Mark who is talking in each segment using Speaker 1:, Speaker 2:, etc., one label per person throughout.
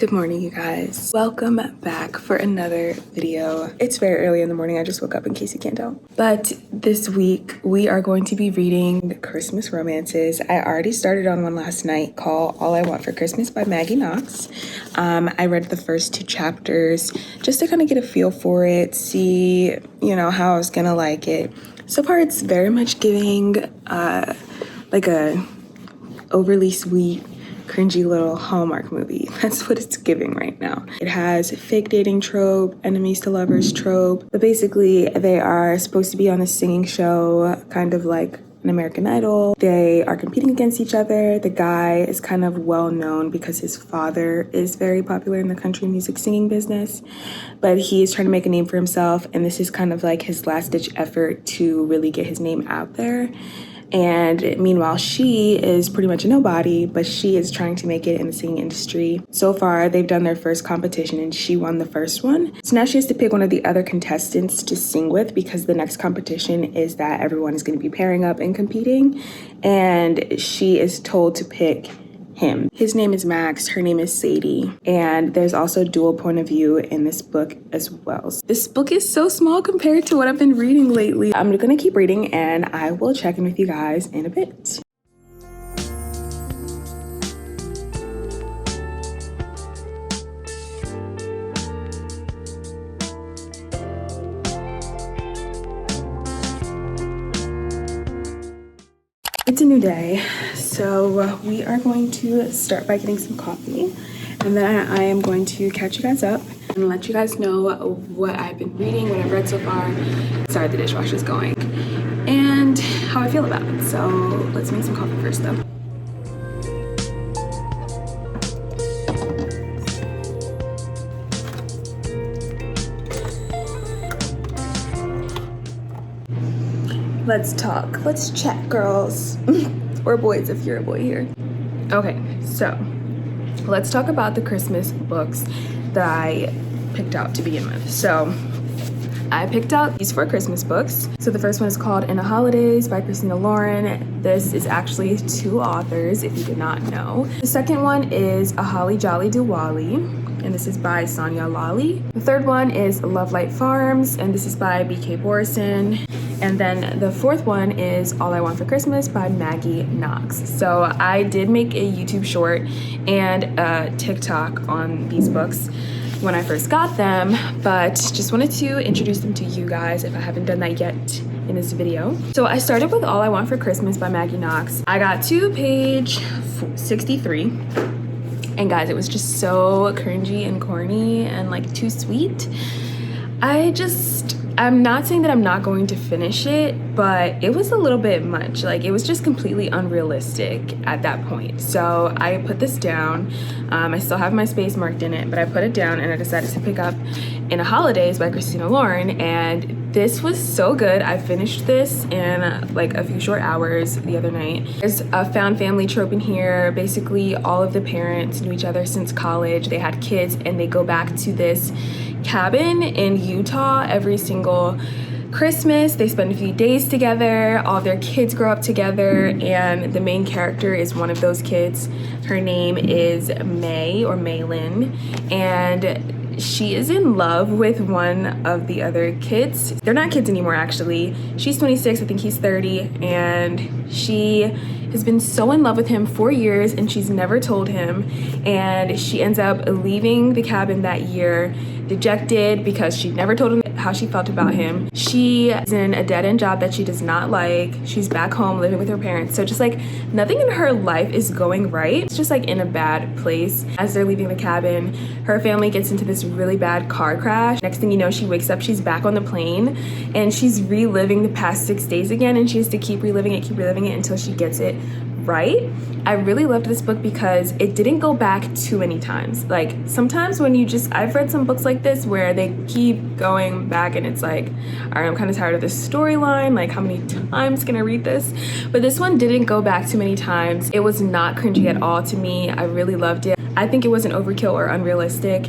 Speaker 1: Good morning, you guys. Welcome back for another video. It's very early in the morning. I just woke up in case you can't tell. But this week we are going to be reading Christmas romances. I already started on one last night called All I Want for Christmas by Maggie Knox. I read the first 2 chapters just to kind of get a feel for it, see, how I was gonna like it. So far it's very much giving like a overly sweet, cringy little Hallmark movie. That's what it's giving right now. It has fake dating trope, enemies to lovers trope, but basically they are supposed to be on a singing show, kind of like an American Idol. They are competing against each other. The guy is kind of well known because his father is very popular in the country music singing business, but he is trying to make a name for himself, and this is kind of like his last ditch effort to really get his name out there. And meanwhile, she is pretty much a nobody, but she is trying to make it in the singing industry. So far, they've done their first competition and she won the first one. So now she has to pick one of the other contestants to sing with because the next competition is that everyone is going to be pairing up and competing. And she is told to pick him. His name is Max, her name is Sadie, and there's also a dual point of view in this book as well. This book is so small compared to what I've been reading lately. I'm gonna keep reading and I will check in with you guys in a bit. It's a new day, so we are going to start by getting some coffee, and then I am going to catch you guys up and let you guys know what I've been reading, what I've read so far. Sorry, the dishwasher's going, and how I feel about it. So let's make some coffee first though. Let's talk. Let's chat, girls. Or boys if you're a boy here. Okay, so let's talk about the Christmas books that I picked out to begin with. So I picked out these 4 Christmas books. So the first one is called In a Holidaze by Christina. This is actually 2 authors, if you did not know. The second one is A Holly Jolly Diwali, and this is by Sonya, lalli. The third one is Lovelight Farms, and this is by BK Borison. And then the fourth one is All I Want for Christmas by Maggie Knox. So I did make a YouTube short and a TikTok on these books when I first got them, but just wanted to introduce them to you guys if I haven't done that yet in this video. So I started with All I Want for Christmas by Maggie Knox. I got to page 63. And guys, it was just so cringy and corny and like too sweet. I'm not saying that I'm not going to finish it, but it was a little bit much. Like, it was just completely unrealistic at that point. So I put this down. I still have my space marked in it, but I put it down and I decided to pick up In a Holidaze by Christina. And this was so good. I finished this in like a few short hours the other night. There's a found family trope in here. Basically, all of the parents knew each other since college. They had kids and they go back to this cabin in Utah every single Christmas. They spend a few days together. All their kids grow up together, and the main character is one of those kids. Her name is May or Maylin, and she is in love with one of the other kids. They're not kids anymore, actually. She's 26, I think he's 30, and she has been so in love with him for years, and she's never told him, and she ends up leaving the cabin that year dejected because she never told him how she felt about him. She is in a dead-end job that she does not like. She's back home living with her parents. So just like nothing in her life is going right. It's just like in a bad place. As they're leaving the cabin, her family gets into this really bad car crash. Next thing you know, she wakes up, she's back on the plane, and she's reliving the past 6 days again, and she has to keep reliving it until she gets it right. I really loved this book because it didn't go back too many times. Like sometimes when I've read some books like this where they keep going back and it's like, all right, I'm kind of tired of this storyline. Like, how many times can I read this? But this one didn't go back too many times. It was not cringy at all to me. I really loved it. I think it wasn't overkill or unrealistic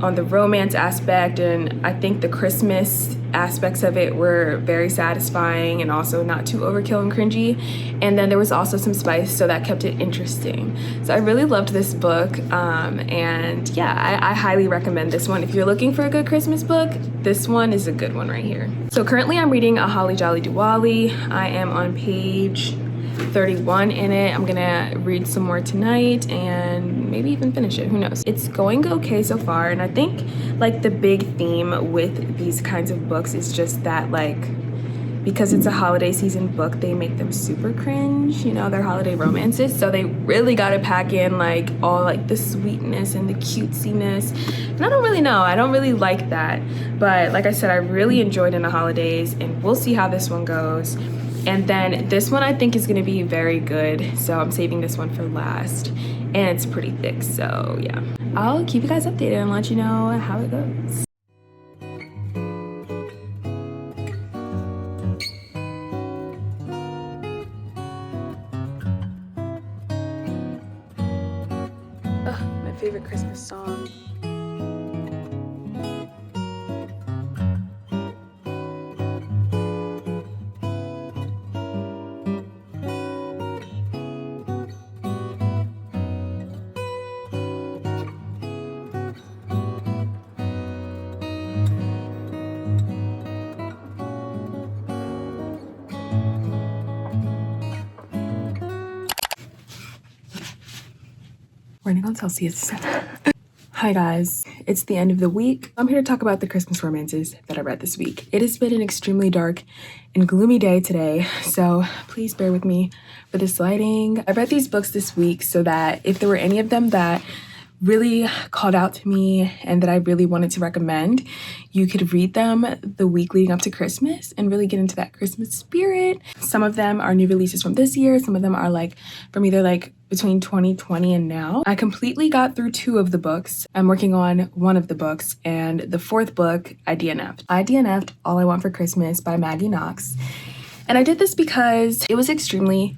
Speaker 1: on the romance aspect, and I think the Christmas aspects of it were very satisfying and also not too overkill and cringy. And then there was also some spice, so that kept it interesting. So I really loved this book, and yeah, I highly recommend this one. If you're looking for a good Christmas book, this one is a good one right here. So currently I'm reading A Holly Jolly Diwali. I am on page 31 in it. I'm gonna read some more tonight and maybe even finish it, who knows. It's going okay so far, and I think like the big theme with these kinds of books is just that, like, because it's a holiday season book, they make them super cringe, you know, they're holiday romances, so they really gotta pack in like all like the sweetness and the cutesiness, and I don't really know, I don't really like that, but like I said, I really enjoyed In the Holidays, and we'll see how this one goes. And then this one I think is gonna be very good, so I'm saving this one for last, and it's pretty thick, so yeah. I'll keep you guys updated and let you know how it goes. My favorite Christmas song. Running on Celsius. Hi guys, it's the end of the week. I'm here to talk about the Christmas romances that I read this week. It has been an extremely dark and gloomy day today, so please bear with me for this lighting. I read these books this week so that if there were any of them that really called out to me and that I really wanted to recommend, you could read them the week leading up to Christmas and really get into that Christmas spirit. Some of them are new releases from this year. Some of them are like from either like between 2020 and now. I completely got through 2 of the books. I'm working on 1 of the books, and the 4th book I DNF'd. I DNF'd All I Want for Christmas by Maggie Knox. And I did this because it was extremely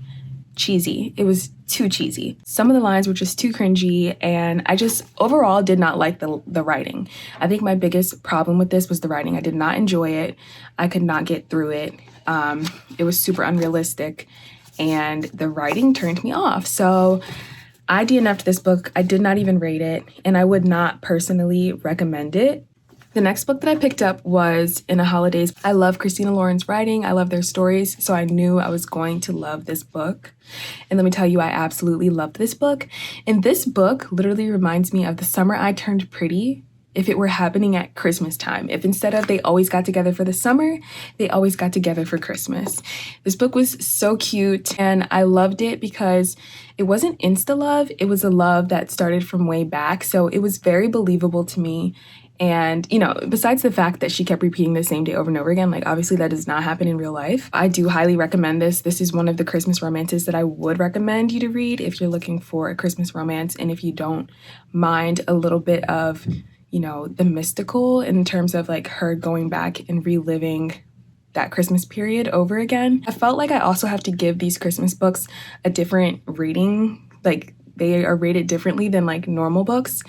Speaker 1: cheesy. It was too cheesy. Some of the lines were just too cringy, and I just overall did not like the writing. I think my biggest problem with this was the writing. I did not enjoy it. I could not get through it. It was super unrealistic, and the writing turned me off. So I DNF'd this book. I did not even rate it, and I would not personally recommend it. The next book that I picked up was In the Holidaze. I love Christina Lauren's writing. I love their stories, so I knew I was going to love this book. And let me tell you, I absolutely loved this book. And this book literally reminds me of The Summer I Turned Pretty if it were happening at Christmas time. If instead of they always got together for the summer, they always got together for Christmas. This book was so cute, and I loved it because it wasn't insta love. It was a love that started from way back. So it was very believable to me. And, you know, besides the fact that she kept repeating the same day over and over again, like obviously that does not happen in real life. I do highly recommend this. This is one of the Christmas romances that I would recommend you to read if you're looking for a Christmas romance, and if you don't mind a little bit of, you know, the mystical in terms of like her going back and reliving that Christmas period over again. I felt like I also have to give these Christmas books a different rating. Like they are rated differently than like normal books.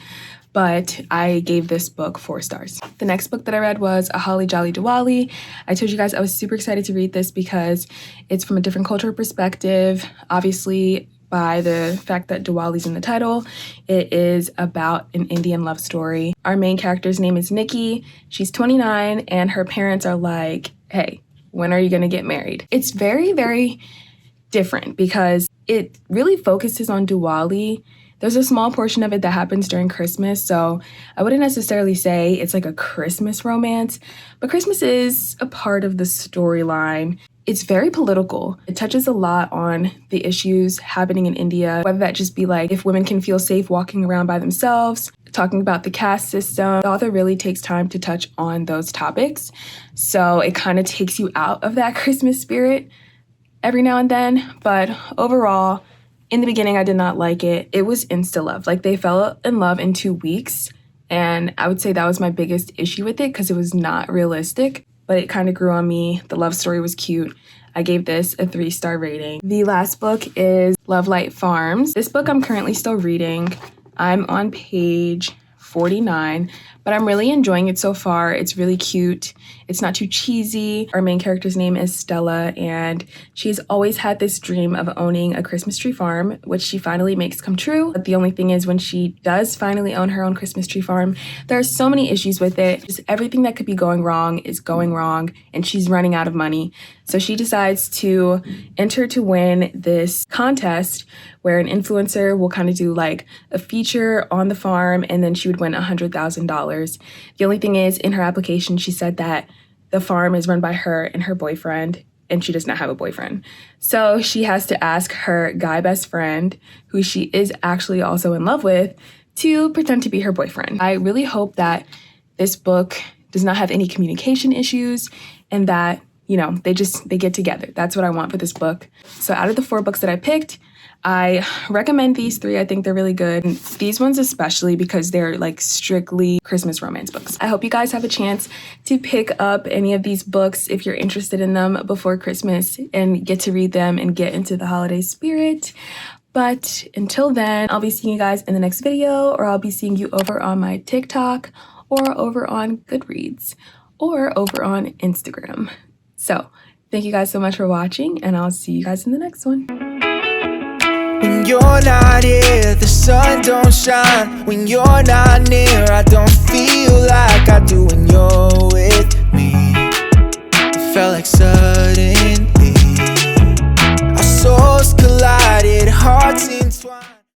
Speaker 1: But I gave this book 4 stars. The next book that I read was A Holly Jolly Diwali. I told you guys I was super excited to read this because it's from a different cultural perspective. Obviously, by the fact that Diwali's in the title, it is about an Indian love story. Our main character's name is Nikki. She's 29, and her parents are like, hey, when are you gonna get married? It's very, very different because it really focuses on Diwali. There's a small portion of it that happens during Christmas, so I wouldn't necessarily say it's like a Christmas romance, but Christmas is a part of the storyline. It's very political. It touches a lot on the issues happening in India, whether that just be like if women can feel safe walking around by themselves, talking about the caste system. The author really takes time to touch on those topics, so it kind of takes you out of that Christmas spirit every now and then, but overall, in the beginning, I did not like it. It was insta love. Like they fell in love in 2 weeks. And I would say that was my biggest issue with it because it was not realistic, but it kind of grew on me. The love story was cute. I gave this a 3-star rating. The last book is Lovelight Farms. This book I'm currently still reading. I'm on page 49, but I'm really enjoying it so far. It's really cute. It's not too cheesy. Our main character's name is Stella, and she's always had this dream of owning a Christmas tree farm, which she finally makes come true. But the only thing is, when she does finally own her own Christmas tree farm, there are so many issues with it. Just everything that could be going wrong is going wrong, and she's running out of money. So she decides to enter to win this contest where an influencer will kind of do like a feature on the farm, and then she would win $100,000. The only thing is, in her application, she said that the farm is run by her and her boyfriend, and she does not have a boyfriend. So she has to ask her guy best friend, who she is actually also in love with, to pretend to be her boyfriend. I really hope that this book does not have any communication issues, and that, you know, they get together. That's what I want for this book. So out of the 4 books that I picked, I recommend these 3. I think they're really good. And these ones especially because they're like strictly Christmas romance books. I hope you guys have a chance to pick up any of these books if you're interested in them before Christmas and get to read them and get into the holiday spirit. But until then, I'll be seeing you guys in the next video, or I'll be seeing you over on my TikTok, or over on Goodreads, or over on Instagram. So thank you guys so much for watching, and I'll see you guys in the next one.
Speaker 2: When you're not here, the sun don't shine. When you're not near, I don't